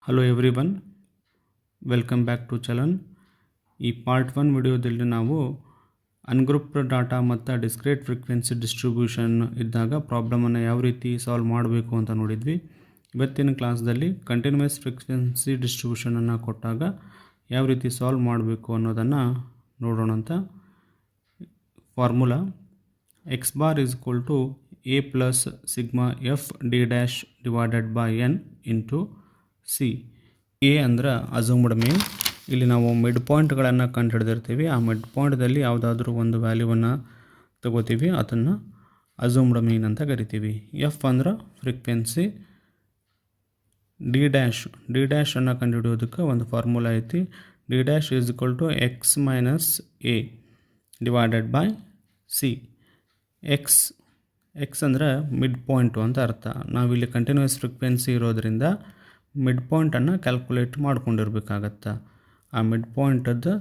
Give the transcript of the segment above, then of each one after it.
Hello everyone, welcome back to ಚಲನ್. ಈ part 1 ವಿಡಿಯೋದಲ್ಲಿ ನಾವು ಅನ್ಗ್ರೂಪ್ಡ್ ಡಾಟಾ ಮತ್ತು ಡಿಸ್ಕ್ರೀಟ್ ಫ್ರೀಕ್ವೆನ್ಸಿ ಡಿಸ್ಟ್ರಿಬ್ಯೂಷನ್ ಇದ್ದಾಗ ಪ್ರಾಬ್ಲಮನ್ನು ಯಾವ ರೀತಿ ಸಾಲ್ವ್ ಮಾಡಬೇಕು ಅಂತ ನೋಡಿದ್ವಿ. ಇವತ್ತಿನ ಕ್ಲಾಸ್ದಲ್ಲಿ ಕಂಟಿನ್ಯೂಸ್ ಫ್ರೀಕ್ವೆನ್ಸಿ ಡಿಸ್ಟ್ರಿಬ್ಯೂಷನನ್ನು ಕೊಟ್ಟಾಗ ಯಾವ ರೀತಿ ಸಾಲ್ವ್ ಮಾಡಬೇಕು ಅನ್ನೋದನ್ನು ನೋಡೋಣ ಅಂತ. Formula x bar is equal to A plus sigma f d dash divided by n into c. A ಅಂದರೆ ಅಸ್ಯೂಮ್ಡ್ ಮೀನ್. ಇಲ್ಲಿ ನಾವು ಮಿಡ್ ಪಾಯಿಂಟ್ಗಳನ್ನು ಕಂಡು ಹಿಡಿದಿರ್ತೀವಿ. ಆ ಮಿಡ್ ಪಾಯಿಂಟ್ದಲ್ಲಿ ಯಾವುದಾದ್ರೂ ಒಂದು ವ್ಯಾಲ್ಯೂವನ್ನು ತಗೋತೀವಿ, ಅದನ್ನು ಅಸ್ಯೂಮ್ಡ್ ಮೀನ್ ಅಂತ ಕರಿತೀವಿ. ಎಫ್ ಅಂದ್ರೆ ಫ್ರೀಕ್ವೆನ್ಸಿ. ಡಿ ಡ್ಯಾಶನ್ನು ಕಂಡುಹಿಡಿಯೋದಕ್ಕೆ ಒಂದು ಫಾರ್ಮುಲಾ ಐತಿ. D dash is equal to x minus A divided by c. X ಅಂದರೆ ಮಿಡ್ ಪಾಯಿಂಟು ಅಂತ ಅರ್ಥ. ನಾವಿಲ್ಲಿ ಕಂಟಿನ್ಯೂಸ್ ಫ್ರೀಕ್ವೆನ್ಸಿ ಇರೋದರಿಂದ ಮಿಡ್ ಪಾಯಿಂಟನ್ನು ಕ್ಯಾಲ್ಕುಲೇಟ್ ಮಾಡ್ಕೊಂಡಿರ್ಬೇಕಾಗತ್ತೆ. ಆ ಮಿಡ್ ಪಾಯಿಂಟದ್ದು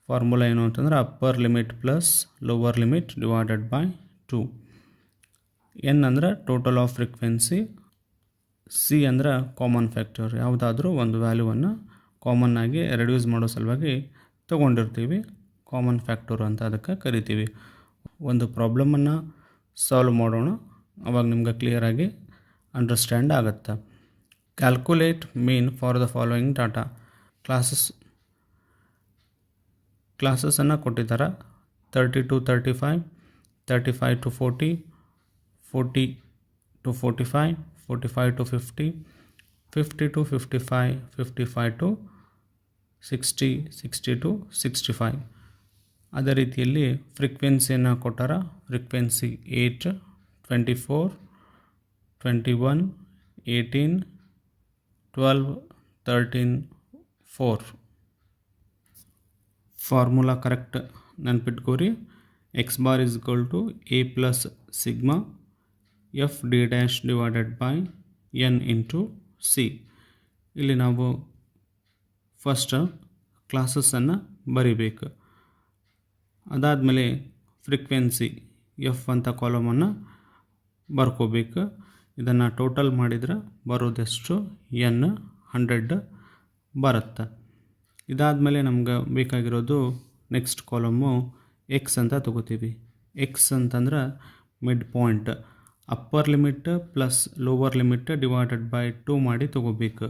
ಫಾರ್ಮುಲಾ ಏನು ಅಂತಂದ್ರೆ upper limit plus lower limit divided by 2. N ಅಂದರೆ ಟೋಟಲ್ ಆಫ್ ಫ್ರೀಕ್ವೆನ್ಸಿ. ಸಿ ಅಂದರೆ ಕಾಮನ್ ಫ್ಯಾಕ್ಟರ್. ಯಾವುದಾದ್ರೂ ಒಂದು ವ್ಯಾಲ್ಯೂವನ್ನು ಕಾಮನ್ ಆಗಿ ರೆಡ್ಯೂಸ್ ಮಾಡೋ ಸಲುವಾಗಿ ತೊಗೊಂಡಿರ್ತೀವಿ, ಕಾಮನ್ ಫ್ಯಾಕ್ಟರ್ ಅಂತ ಅದಕ್ಕೆ ಕರಿತೀವಿ. ಒಂದು ಪ್ರಾಬ್ಲಮನ್ನು ಸಾಲ್ವ್ ಮಾಡೋಣ, ಅವಾಗ ನಿಮ್ಗೆ ಕ್ಲಿಯರಾಗಿ ಅಂಡರ್ಸ್ಟ್ಯಾಂಡ್ ಆಗುತ್ತೆ. Calculate mean for the following data. ಕ್ಲಾಸಸ್ಸನ್ನು ಕೊಟ್ಟಿದ್ದಾರೆ. 30 to 35, 35 to 40, 40 to 45, 45 to 50, 50 to 55, 55 to 60, 60 to 65. ಅದೇ ರೀತಿಯಲ್ಲಿ ಫ್ರೀಕ್ವೆನ್ಸಿಯನ್ನು ಕೊಟ್ಟಾರ. ಫ್ರೀಕ್ವೆನ್ಸಿ 8, 24, 21, 18, 12, 13, 4. ಫಾರ್ಮುಲಾ ಕರೆಕ್ಟ್ ನೆನ್ಪಿಟ್ಕೋರಿ. X bar is equal to A plus sigma f d dash divided by n into c. ಇಲ್ಲಿ ನಾವು first ಕ್ಲಾಸಸ್ಸನ್ನು ಬರಿಬೇಕು. ಅದಾದಮೇಲೆ ಫ್ರೀಕ್ವೆನ್ಸಿ ಎಫ್ ಅಂತ ಕಾಲಮನ್ನು ಬರ್ಕೋಬೇಕು. ಇದನ್ನು ಟೋಟಲ್ ಮಾಡಿದರೆ ಬರೋದೆಷ್ಟು ಎನ್ 100 ಬರುತ್ತೆ. ಇದಾದಮೇಲೆ ನಮ್ಗೆ ಬೇಕಾಗಿರೋದು ನೆಕ್ಸ್ಟ್ ಕಾಲಮು ಎಕ್ಸ್ ಅಂತ ತಗೋತೀವಿ. ಎಕ್ಸ್ ಅಂತಂದ್ರೆ mid point. Upper limit plus lower limit divided by 2 ಮಾಡಿ ತೊಗೋಬೇಕು.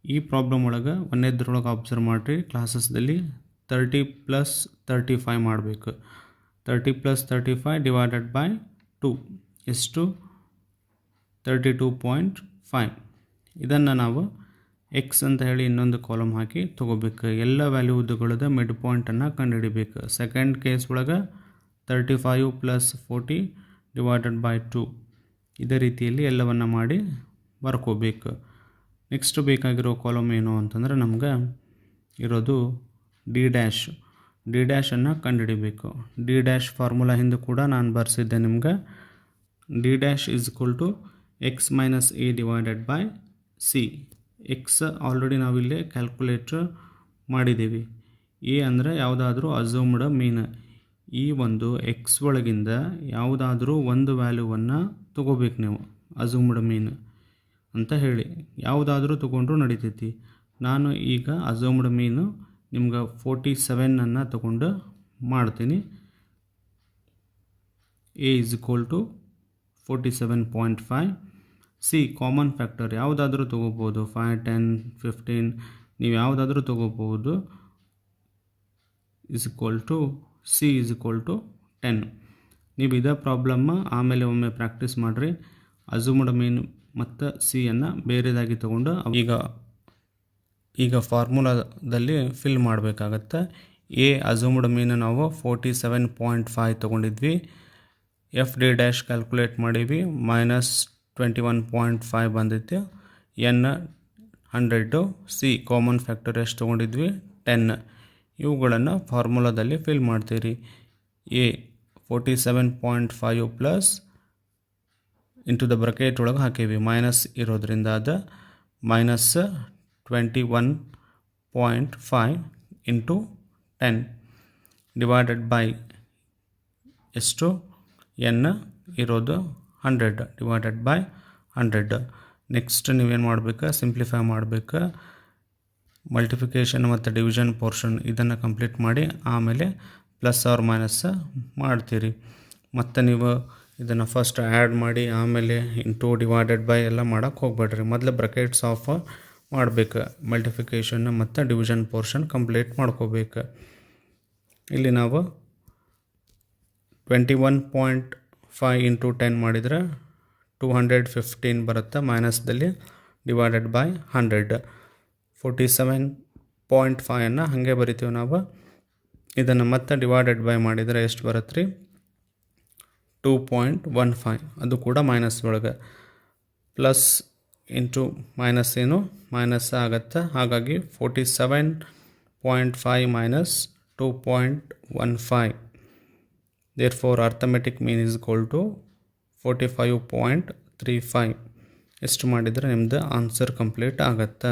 ಈ ಪ್ರಾಬ್ಲಮ್ ಒಳಗೆ ಒಂದೇದ್ರೊಳಗೆ ಅಬ್ಸರ್ವ್ ಮಾಡಿರಿ, ಕ್ಲಾಸಸ್ದಲ್ಲಿ 30 ಪ್ಲಸ್ 35 ಮಾಡಬೇಕು. 30 ಪ್ಲಸ್ 35 ಡಿವೈಡೆಡ್ ಬೈ 2 ಎಷ್ಟು? 32.5. ಇದನ್ನು ನಾವು ಎಕ್ಸ್ ಅಂತ ಹೇಳಿ ಇನ್ನೊಂದು ಕಾಲಮ್ ಹಾಕಿ ತೊಗೋಬೇಕು. ಎಲ್ಲ ವ್ಯಾಲ್ಯೂಗಳದ ಮಿಡ್ ಪಾಯಿಂಟನ್ನು ಕಂಡುಹಿಡಿಬೇಕು. ಸೆಕೆಂಡ್ ಕೇಸ್ ಒಳಗೆ 35 ಪ್ಲಸ್ 40 ಡಿವೈಡೆಡ್ ಬೈ 2. ಇದೇ ರೀತಿಯಲ್ಲಿ ಎಲ್ಲವನ್ನು ಮಾಡಿ ಬರ್ಕೋಬೇಕು. ನೆಕ್ಸ್ಟ್ ಬೇಕಾಗಿರೋ ಕಾಲಮ್ ಏನು ಅಂತಂದ್ರೆ ನಮ್ಗೆ ಇರೋದು ಡಿ ಡ್ಯಾಶನ್ನು ಕಂಡುಹಿಡಿಬೇಕು. ಡಿ ಡ್ಯಾಶ್ ಫಾರ್ಮುಲಾ ಹಿಂದೆ ಕೂಡ ನಾನು ಬರೆಸಿದ್ದೆ ನಿಮ್ಗೆ. D dash is equal to x minus A divided by c. X already ನಾವಿಲ್ಲಿ ಕ್ಯಾಲ್ಕುಲೇಟ್ ಮಾಡಿದ್ದೀವಿ. ಎ ಅಂದರೆ ಯಾವುದಾದ್ರೂ ಅಸ್ಯೂಮ್ಡ್ ಮೀನ್. ಈ ಒಂದು ಎಕ್ಸ್ ಒಳಗಿಂದ ಯಾವುದಾದ್ರೂ ಒಂದು ವ್ಯಾಲ್ಯೂವನ್ನು ತೊಗೋಬೇಕು ನೀವು, ಅಸ್ಯೂಮ್ಡ್ ಮೀನ್ ಅಂತ ಹೇಳಿ. ಯಾವುದಾದ್ರೂ ತೊಗೊಂಡ್ರೂ ನಡೀತೈತಿ. ನಾನು ಈಗ ಅಸ್ಯೂಮ್ಡ್ ಮೀನು ನಿಮ್ಗೆ 47 ತೊಗೊಂಡು ಮಾಡ್ತೀನಿ. A is equal to 47.5. C common factor ಯಾವುದಾದ್ರೂ ತೊಗೋಬೋದು, 5, 10, 15 ನೀವು ಯಾವುದಾದ್ರೂ ತೊಗೋಬೋದು. Is equal to c is equal to 10. ನೀವು ಇದೇ ಪ್ರಾಬ್ಲಮ್ಮ ಆಮೇಲೆ ಒಮ್ಮೆ ಪ್ರಾಕ್ಟೀಸ್ ಮಾಡಿರಿ. ಅಸ್ಯೂಮ್ಡ್ ಮೀನ್ ಮತ್ತು ಸಿಯನ್ನು ಬೇರೆದಾಗಿ ತೊಗೊಂಡು ಈಗ ಫಾರ್ಮುಲಾದಲ್ಲಿ ಫಿಲ್ ಮಾಡಬೇಕಾಗತ್ತೆ. ಎ ಅಸ್ಯೂಮ್ಡ್ ಮೀನು ನಾವು 47.5 ತೊಗೊಂಡಿದ್ವಿ. ಎಫ್ ಡಿ ಡ್ಯಾಶ್ ಕ್ಯಾಲ್ಕುಲೇಟ್ ಮಾಡೀವಿ, -21.5 ಬಂದೈತೆ. ಎನ್ 100. ಸಿ ಕಾಮನ್ ಫ್ಯಾಕ್ಟರ್ ಎಷ್ಟು ತೊಗೊಂಡಿದ್ವಿ? 10. ಇವುಗಳನ್ನು ಫಾರ್ಮುಲಾದಲ್ಲಿ ಫಿಲ್ ಮಾಡ್ತೀರಿ. A 47.5 plus into the bracket ಒಳಗೆ ಹಾಕೀವಿ, ಮೈನಸ್ ಇರೋದ್ರಿಂದ ಅದು -21.5 ಇಂಟು 10 ಡಿವೈಡೆಡ್ ಬೈ ಎಷ್ಟು? ಎನ್ ಇರೋದು 100 ಡಿವೈಡೆಡ್ ಬೈ 100. ನೆಕ್ಸ್ಟ್ ನೀವೇನು ಮಾಡಬೇಕು, ಸಿಂಪ್ಲಿಫೈ ಮಾಡಬೇಕು. ಮಲ್ಟಿಫಿಕೇಷನ್ ಮತ್ತು ಡಿವಿಷನ್ ಪೋರ್ಷನ್ ಇದನ್ನು ಕಂಪ್ಲೀಟ್ ಮಾಡಿ ಆಮೇಲೆ ಪ್ಲಸ್ ಆರ್ ಮೈನಸ್ ಮಾಡ್ತೀರಿ. ಮತ್ತು ನೀವು ಇದನ್ನು ಫಸ್ಟ್ ಆ್ಯಡ್ ಮಾಡಿ ಆಮೇಲೆ ಇಂಟು ಡಿವೈಡೆಡ್ ಬೈ ಎಲ್ಲ ಮಾಡೋಕ್ಕೆ ಹೋಗ್ಬೇಡ್ರಿ. ಮೊದಲು ಬ್ರಕೆಟ್ಸ್ ಆಫ್ ಮಾಡಬೇಕು. ಮಲ್ಟಿಫಿಕೇಷನ್ ಮತ್ತು ಡಿವಿಷನ್ ಪೋರ್ಷನ್ ಕಂಪ್ಲೀಟ್ ಮಾಡ್ಕೋಬೇಕು. ಇಲ್ಲಿ ನಾವು 21.5 ಇಂಟು 10 ಮಾಡಿದರೆ 215 ಬರುತ್ತೆ. ಮೈನಸ್ದಲ್ಲಿ ಡಿವೈಡೆಡ್ ಬೈ 100 47.5 ಹಾಗೆ ಬರಿತೀವಿ ನಾವು. ಇದನ್ನು ಮತ್ತೆ ಡಿವೈಡೆಡ್ ಬೈ ಮಾಡಿದರೆ ಎಷ್ಟು ಬರುತ್ತೆ ರೀ, 2.15. ಅದು ಕೂಡ ಮೈನಸ್ ಒಳಗೆ. ಪ್ಲಸ್ ಇಂಟು ಮೈನಸ್ ಏನು ಮೈನಸ್ ಆಗುತ್ತೆ. ಹಾಗಾಗಿ 47.5 minus 2.15. therefore arithmetic mean is equal to 45.35. ಎಷ್ಟು ಮಾಡಿದರೆ ನಿಮ್ಮದು ಆನ್ಸರ್ ಕಂಪ್ಲೀಟ್ ಆಗುತ್ತೆ.